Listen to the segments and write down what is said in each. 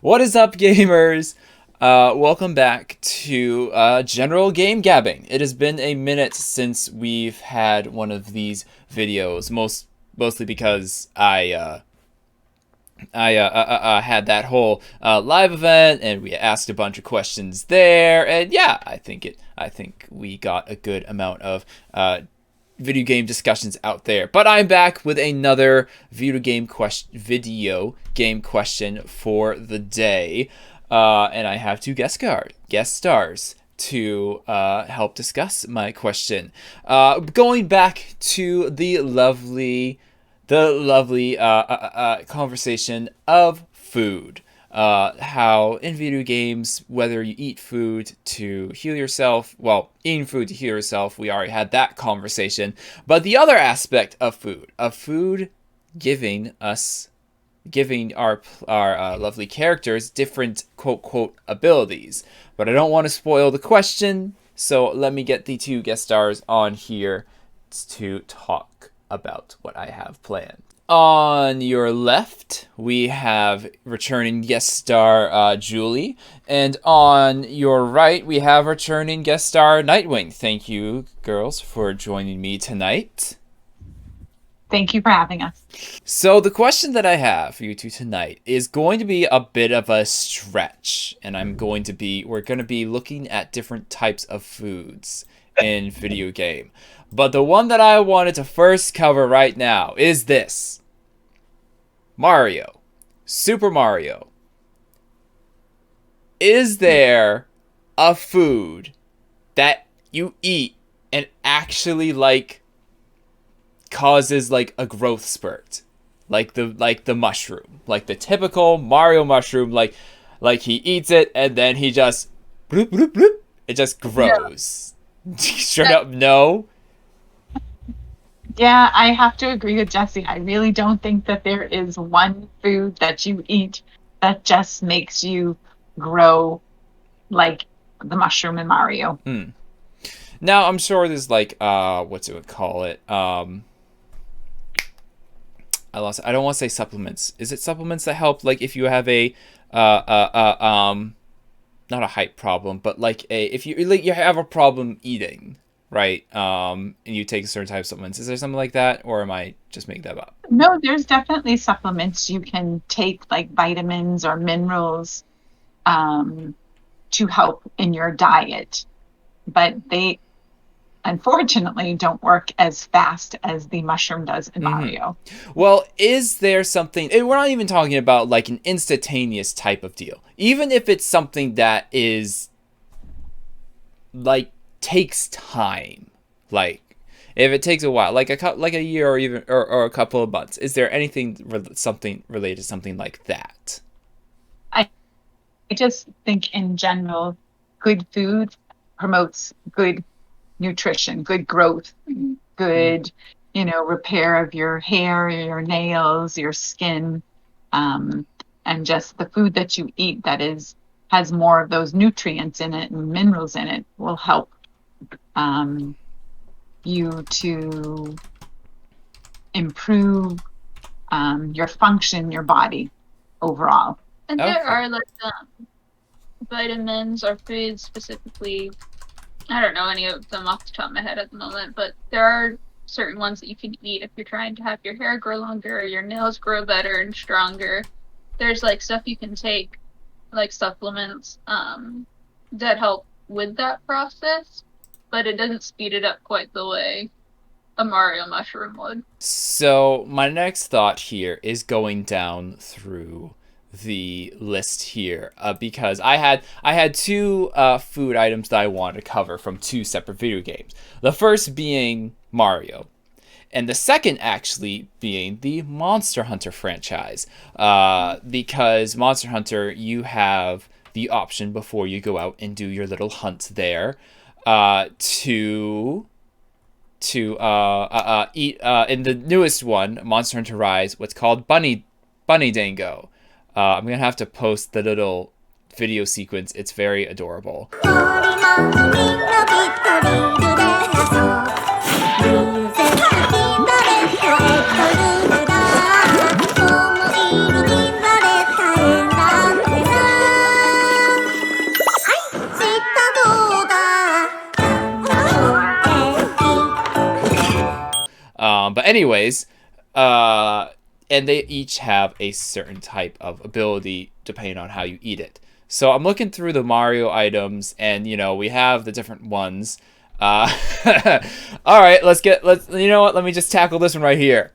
What is up, gamers? Welcome back to General Game Gabbing. It has been a minute since we've had one of these videos, mostly because I had that whole live event, and we asked a bunch of questions there, and yeah, I think we got a good amount of video game discussions out there. But I'm back with another video game question for the day, and I have two guest stars to help discuss my question. Going back to the lovely conversation of food. How in video games, whether you eat food to heal yourself, eating food to heal yourself, we already had that conversation. But the other aspect of food giving our lovely characters different quote abilities. But I don't want to spoil the question, so let me get the two guest stars on here to talk about what I have planned. On your left, we have returning guest star Julie, and on your right, we have returning guest star Nightwing. Thank you, girls, for joining me tonight. Thank you for having us. So the question that I have for you two tonight is going to be a bit of a stretch, and we're going to be looking at different types of foods in video game. But the one that I wanted to first cover right now is this. Mario. Super Mario. Is there a food that you eat and actually causes a growth spurt? Like the mushroom. Like the typical Mario mushroom, like he eats it and then he just bloop bloop bloop. It just grows. No. Straight up no. Yeah, I have to agree with Jesse. I really don't think that there is one food that you eat that just makes you grow like the mushroom in Mario. Now, I'm sure there's what's it would call it? I don't want to say supplements. Is it supplements that help, if you have a not a height problem, but if you have a problem eating, right? And you take a certain type of supplements. Is there something like that, or am I just making that up? No, there's definitely supplements you can take, like vitamins or minerals, to help in your diet, but they unfortunately don't work as fast as the mushroom does in Mario. Well, is there something, and we're not even talking about an instantaneous type of deal, even if it's something that is takes time, if it takes a while, like a year or even or a couple of months, is there something related to something like that? I just think in general, good food promotes good nutrition, good growth, good, repair of your hair, your nails, your skin, and just the food that you eat that has more of those nutrients in it and minerals in it will help you to improve your function, your body overall. And there are vitamins or foods specifically. I don't know any of them off the top of my head at the moment, but there are certain ones that you can eat if you're trying to have your hair grow longer or your nails grow better and stronger. There's stuff you can take, supplements, that help with that process, but it doesn't speed it up quite the way a Mario mushroom would. So my next thought here is going down through the list here, because I had two food items that I wanted to cover from two separate video games. The first being Mario, and the second actually being the Monster Hunter franchise, because Monster Hunter, you have the option before you go out and do your little hunt there, to eat in the newest one, Monster Hunter Rise, what's called Bunny Dango. I'm gonna have to post the little video sequence. It's very adorable. But anyways, and they each have a certain type of ability depending on how you eat it. So I'm looking through the Mario items, and we have the different ones. All right, let's you know what? Let me just tackle this one right here.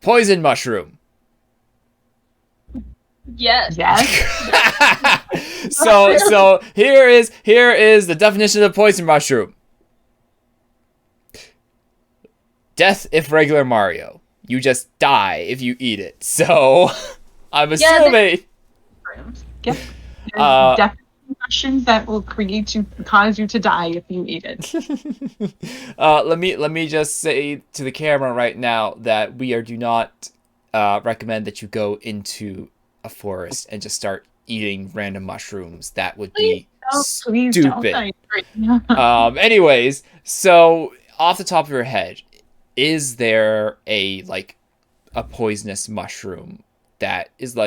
Poison mushroom. Yes. So here is the definition of poison mushroom. Death if regular Mario. You just die if you eat it. So I'm assuming. Yep. There's definitely mushrooms that will cause you to die if you eat it. Let me just say to the camera right now that we do not recommend that you go into a forest and just start eating random mushrooms. That would be stupid. Anyways, so off the top of your head, is there a poisonous mushroom that is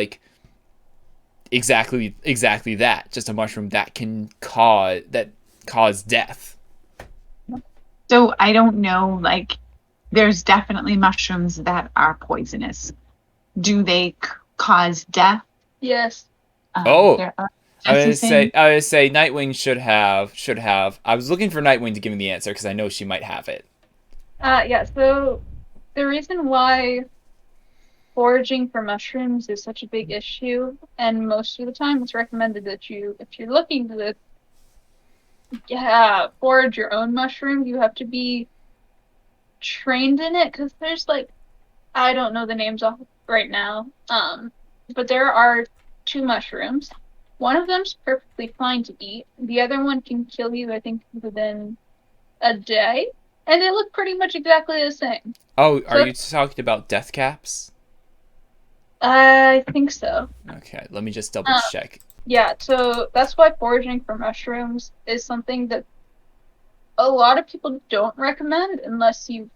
exactly that, just a mushroom that can cause death? So I don't know, there's definitely mushrooms that are poisonous. Do they cause death? Yes. I would say Nightwing should have. I was looking for Nightwing to give me the answer because I know she might have it. Yeah, so the reason why foraging for mushrooms is such a big issue, and most of the time it's recommended that if you're looking to forage your own mushrooms, you have to be trained in it, because there's I don't know the names off right now, but there are 2 mushrooms. One of them's perfectly fine to eat. The other one can kill you, I think, within a day. And they look pretty much exactly the same. Oh, are you talking about death caps? I think so. Okay, let me just double check. Yeah, so that's why foraging for mushrooms is something that a lot of people don't recommend unless you've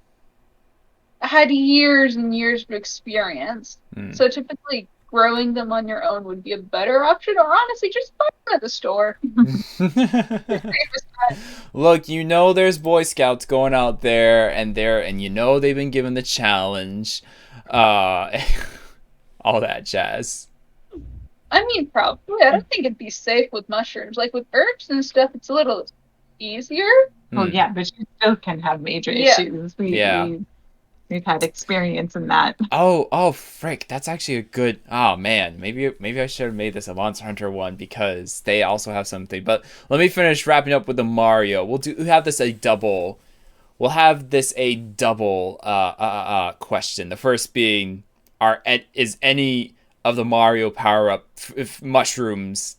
had years and years of experience. So typically growing them on your own would be a better option, or honestly just buy them at the store. Look, there's Boy Scouts going out there, and they've been given the challenge, all that jazz. I mean, probably. I don't think it'd be safe with mushrooms. With herbs and stuff, it's a little easier. Oh yeah, but you still can have major issues. We've had experience in that. Oh, frick! That's actually a good. Oh man, maybe I should have made this a Monster Hunter one because they also have something. But let me finish wrapping up with the Mario. We'll have this a double. We'll have this a double question. The first being, is any of the Mario power-up mushrooms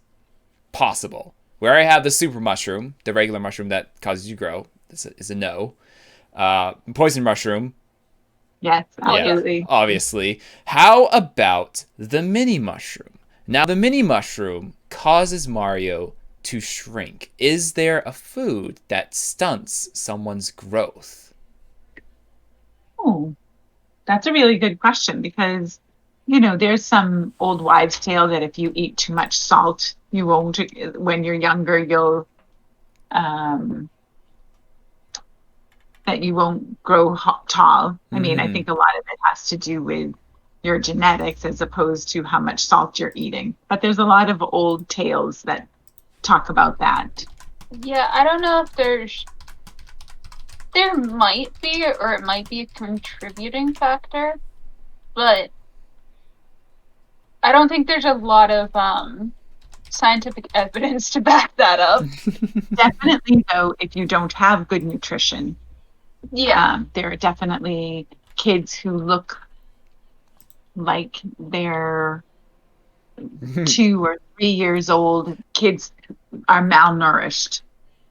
possible? We already have the super mushroom, the regular mushroom that causes you to grow. Is a no. Poison mushroom. Yes, absolutely. Yeah, obviously. How about the mini mushroom? Now, the mini mushroom causes Mario to shrink. Is there a food that stunts someone's growth? Oh, that's a really good question because, there's some old wives' tale that if you eat too much salt, you won't, when you're younger, you'll, that you won't grow tall. I mean, I think a lot of it has to do with your genetics as opposed to how much salt you're eating. But there's a lot of old tales that talk about that. Yeah, I don't know if there might be, or it might be a contributing factor, but I don't think there's a lot of scientific evidence to back that up. Definitely, though, if you don't have good nutrition. Yeah. There are definitely kids who look like they're 2 or 3 years old. Kids are malnourished.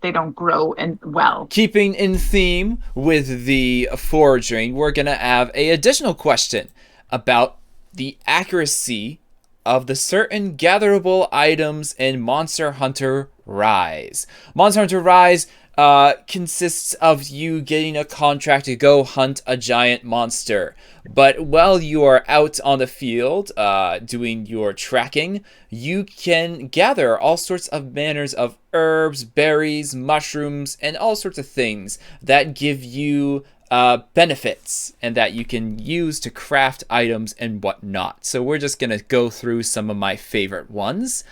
They don't grow well. Keeping in theme with the foraging, we're going to have an additional question about the accuracy of the certain gatherable items in Monster Hunter Rise. Monster Hunter Rise consists of you getting a contract to go hunt a giant monster. But while you are out on the field doing your tracking, you can gather all sorts of manners of herbs, berries, mushrooms, and all sorts of things that give you benefits and that you can use to craft items and whatnot. So we're just going to go through some of my favorite ones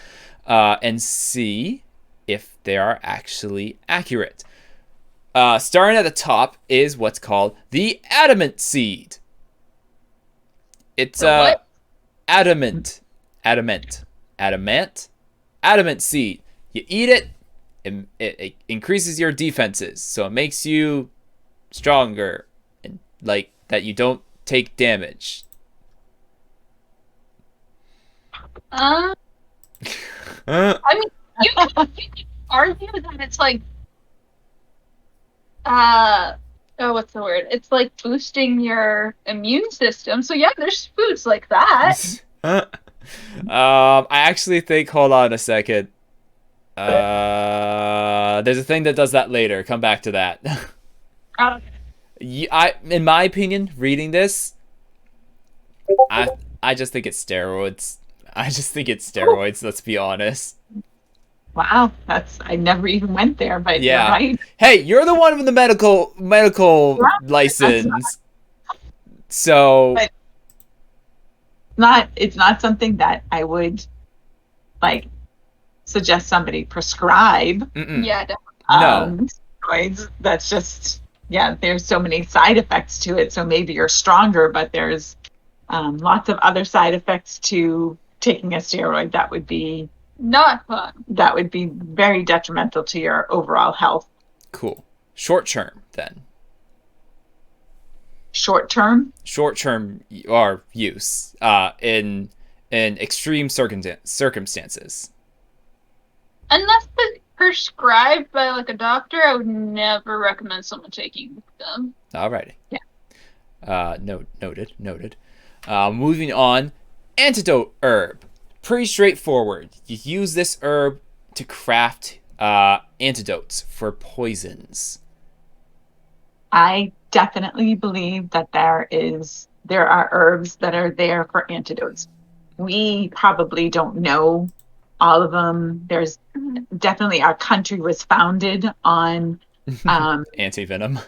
and see if they are actually accurate. Starting at the top is what's called the adamant seed. It's what? adamant seed. You eat it, it increases your defenses, so it makes you stronger and like that you don't take damage. I mean, you can argue that it's like, what's the word? It's like boosting your immune system. So yeah, there's foods like that. I actually think. Hold on a second. There's a thing that does that later. Come back to that. In my opinion, reading this, I just think it's steroids. Let's be honest. Wow, I never even went there, but Yeah. you're right. Hey, you're the one with the medical license. So But it's not something that I would like suggest somebody prescribe. Yeah, definitely. No. Steroids. That's just there's so many side effects to it. So maybe you're stronger, but there's lots of other side effects to taking a steroid that would be not fun. That would be very detrimental to your overall health. Cool. Short term then. Short term or use in extreme circumstances. Unless prescribed by like a doctor, I would never recommend someone taking them. Alrighty. Yeah. Noted. Moving on. Antidote herb. Pretty straightforward. You use this herb to craft antidotes for poisons. I definitely believe that there are herbs that are there for antidotes. We probably don't know all of them. There's definitely, our country was founded on anti-venom.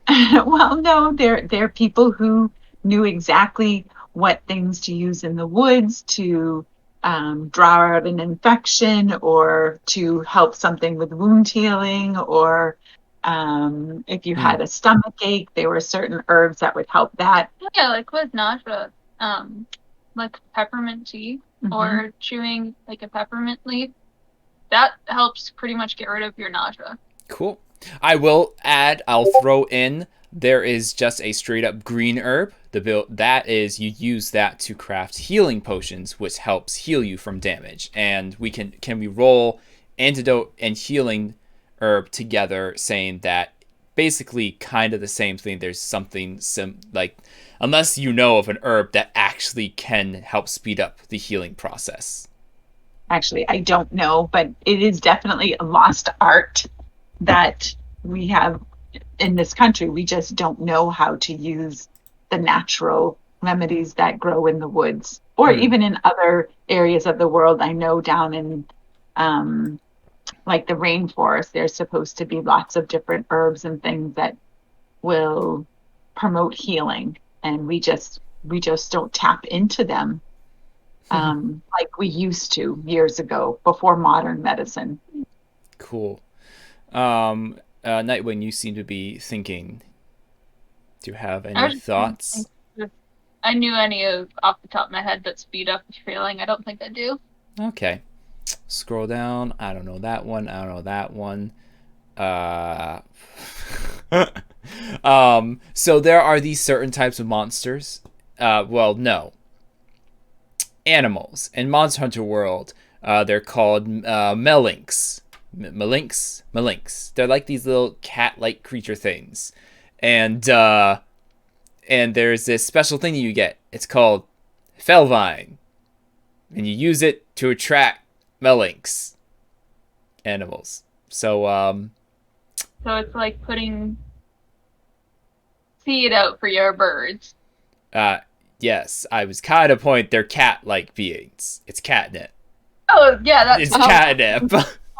Well, no, there are people who knew exactly what things to use in the woods to draw out an infection or to help something with wound healing, or if you had a stomach ache, there were certain herbs that would help that. Yeah, like with nausea, like peppermint tea or chewing like a peppermint leaf, that helps pretty much get rid of your nausea. Cool. I'll throw in, there is just a straight up green herb. That is, you use that to craft healing potions, which helps heal you from damage. And can we roll antidote and healing herb together, saying that basically kind of the same thing. There's something unless you know of an herb that actually can help speed up the healing process. Actually, I don't know, but it is definitely a lost art that we have in this country. We just don't know how to use the natural remedies that grow in the woods, or even in other areas of the world. I know down in like the rainforest, there's supposed to be lots of different herbs and things that will promote healing, and we just don't tap into them like we used to years ago, before modern medicine. Cool. Nightwing, you seem to be thinking. Do you have any thoughts? I knew any off the top of my head that speed up feeling. I don't think I do. Okay. Scroll down. I don't know that one. I don't know that one. So there are these certain types of monsters. No. Animals. In Monster Hunter World, they're called Melinks. Melinks. They're like these little cat-like creature things. And there's this special thing that you get. It's called Felvine. And you use it to attract Melinks animals. So it's like putting seed out for your birds. Yes, I was kind of point they're cat-like beings. It's catnip. Oh, yeah, that's catnip.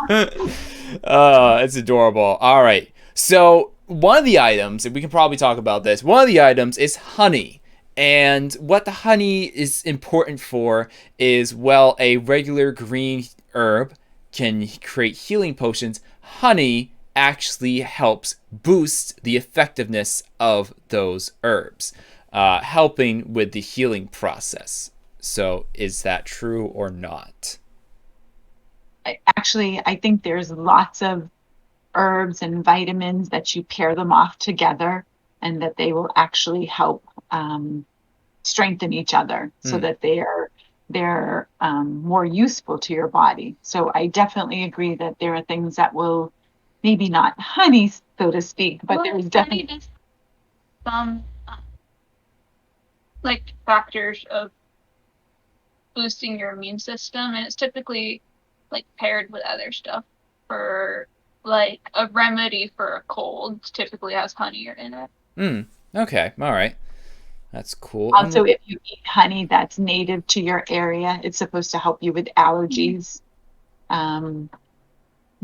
It's adorable. All right. So one of the items, and we can probably talk about this, one of the items is honey. And what the honey is important for is, well, a regular green herb can create healing potions. Honey actually helps boost the effectiveness of those herbs, helping with the healing process. So, is that true or not? I think there's lots of herbs and vitamins that you pair them off together and that they will actually help strengthen each other so Hmm. that they're more useful to your body. So I definitely agree that there are things that will maybe not honey, so to speak, but Well, there's honey definitely does some like factors of boosting your immune system, and it's typically like paired with other stuff for like a remedy for a cold. Typically has honey in it. Hmm. Okay. All right. That's cool. also if you eat honey that's native to your area, it's supposed to help you with allergies. Um,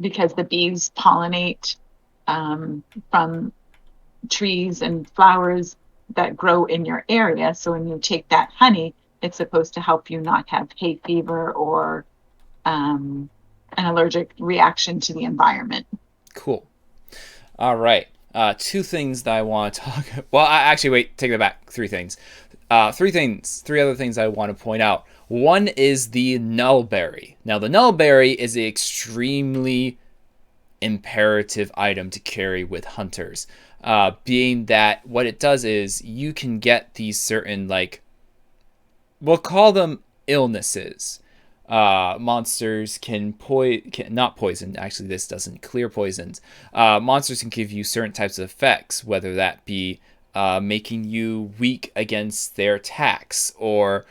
because the bees pollinate from trees and flowers that grow in your area. So when you take that honey, it's supposed to help you not have hay fever or um, an allergic reaction to the environment. Cool. All right. Two things that I want to talk. Well, actually, wait. Take that back. Three things. Three things. Three other things I want to point out. One is the nullberry. Now, the nullberry is an extremely imperative item to carry with hunters. Being that what it does is you can get these certain, like, we'll call them illnesses. Monsters can not poison. Actually, this doesn't clear poisons. Monsters can give you certain types of effects, whether that be making you weak against their attacks, or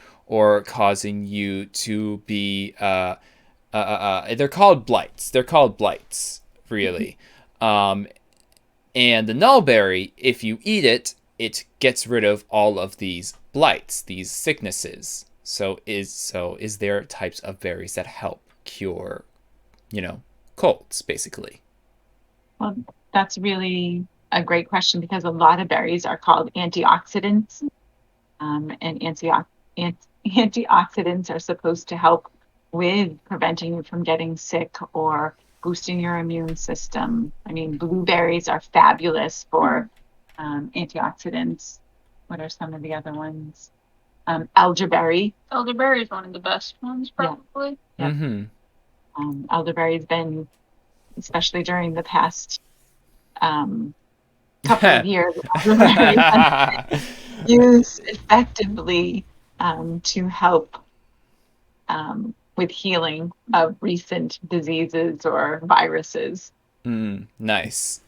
causing you to be. They're called blights. They're called blights, really. Um, and the nullberry, if you eat it, it gets rid of all of these blights, these sicknesses. So is there types of berries that help cure, you know, colds, basically? Well, that's really a great question because a lot of berries are called antioxidants, and antioxidants are supposed to help with preventing you from getting sick or boosting your immune system. I mean, blueberries are fabulous for antioxidants. What are some of the other ones? Elderberry. Elderberry is one of the best ones, Yeah, probably. yeah. Mm-hmm. Elderberry's been, especially during the past couple of years, elderberry has used effectively to help with healing of recent diseases or viruses. Nice.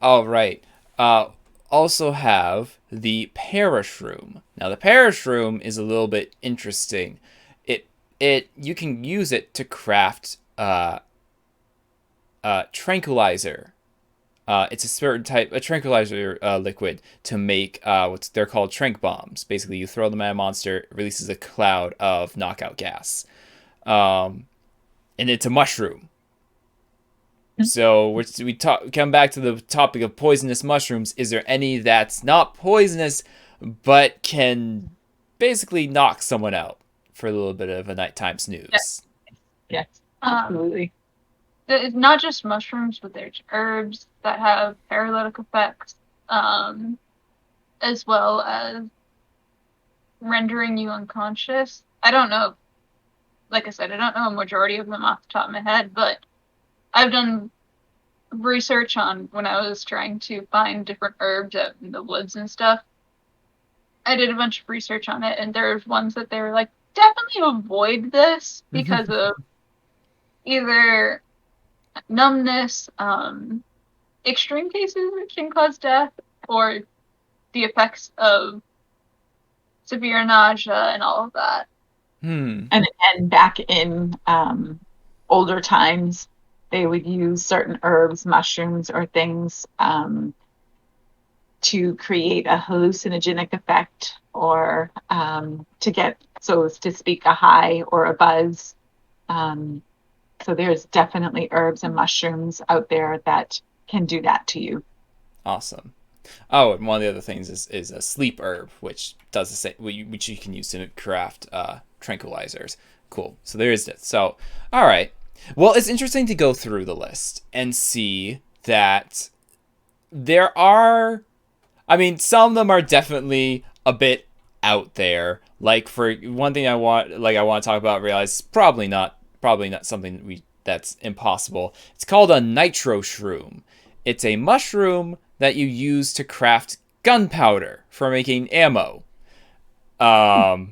All right. Uh, Also have the parashroom. Now, the parashroom is a little bit interesting. It you can use it to craft tranquilizer. It's a certain type, a tranquilizer liquid to make what's they're called trank bombs. Basically, you throw them at a monster, it releases a cloud of knockout gas, um, and it's a mushroom. So come back to the topic of poisonous mushrooms. Is there any that's not poisonous, but can basically knock someone out for a little bit of a nighttime Yes, snooze? yes, Um, absolutely. it's not just mushrooms, but there's herbs that have paralytic effects, um, as well as rendering you unconscious. I don't know, like I said, I don't know a majority of them off the top of my head, but I've done research on when I was trying to find different herbs out in the woods and stuff. I did a bunch of research on it, and there's ones that they were like, definitely avoid this because of either numbness, extreme cases which can cause death, or the effects of severe nausea and all of that. Hmm. And back in older times, they would use certain herbs, mushrooms, or things to create a hallucinogenic effect or to get, so to speak, a high or a buzz. Um, so there's definitely herbs and mushrooms out there that can do that to you. Awesome. Oh, and one of the other things is a sleep herb, which does the same, which you can use to craft tranquilizers. Cool. So there is it. So, all right. Well, it's interesting to go through the list and see that there are. I mean, some of them are definitely a bit out there. Like for one thing, I want to talk about. Realize probably not something that's impossible. It's called a nitro shroom. It's a mushroom that you use to craft gunpowder for making ammo. I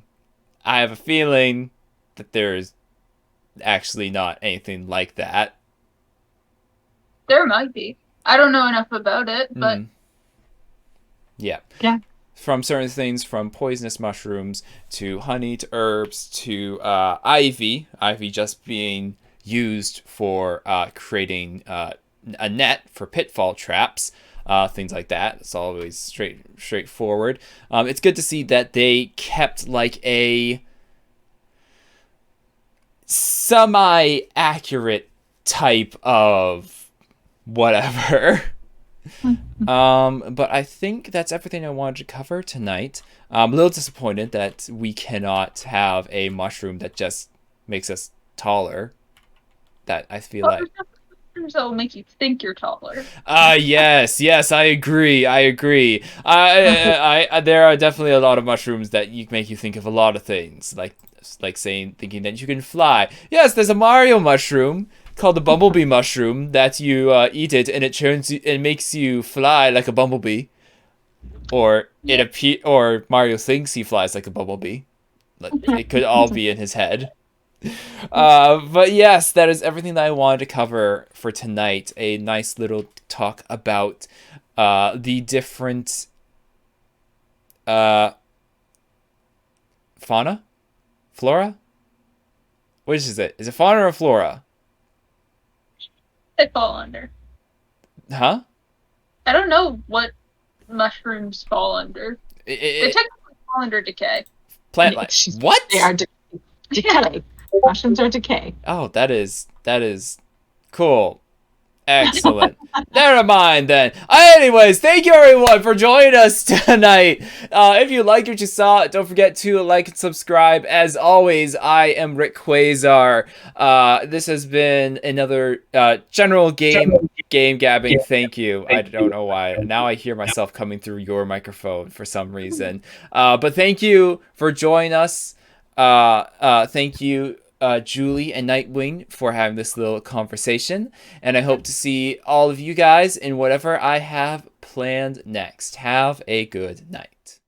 have a feeling that there's actually not anything like that. There might be. I don't know enough about it, but Yeah. Yeah. From certain things, from poisonous mushrooms to honey to herbs to ivy. Ivy just being used for creating a net for pitfall traps. Things like that. It's always straightforward. It's good to see that they kept like a semi-accurate type of whatever. But I think that's everything I wanted to cover tonight. I'm a little disappointed that we cannot have a mushroom that just makes us taller. That I feel like. mushrooms that will make you think you're taller. Yes, I agree. There are definitely a lot of mushrooms that make you think of a lot of things, like thinking that you can fly. Yes, there's a Mario mushroom called the bumblebee mushroom that you eat it and it makes you fly like a bumblebee, or or Mario thinks he flies like a bumblebee. It could all be in his head. But yes, that is everything that I wanted to cover for tonight. A nice little talk about the different fauna, flora. Which is it? Is it fauna or flora? They fall under. Huh? I don't know what mushrooms fall under. They technically fall under decay. Plant life. What? They are decay. Mushrooms are decay. Oh, that is cool. Excellent. Never mind then. Anyways, thank you everyone for joining us tonight. If you liked what you saw, don't forget to like and subscribe. As always, I am Rick Quasar. This has been another general game gabbing. Thank you. I don't know why. Now I hear myself coming through your microphone for some reason. But thank you for joining us. Thank you, Julie and Nightwing, for having this little conversation, and I hope to see all of you guys in whatever I have planned next. Have a good night.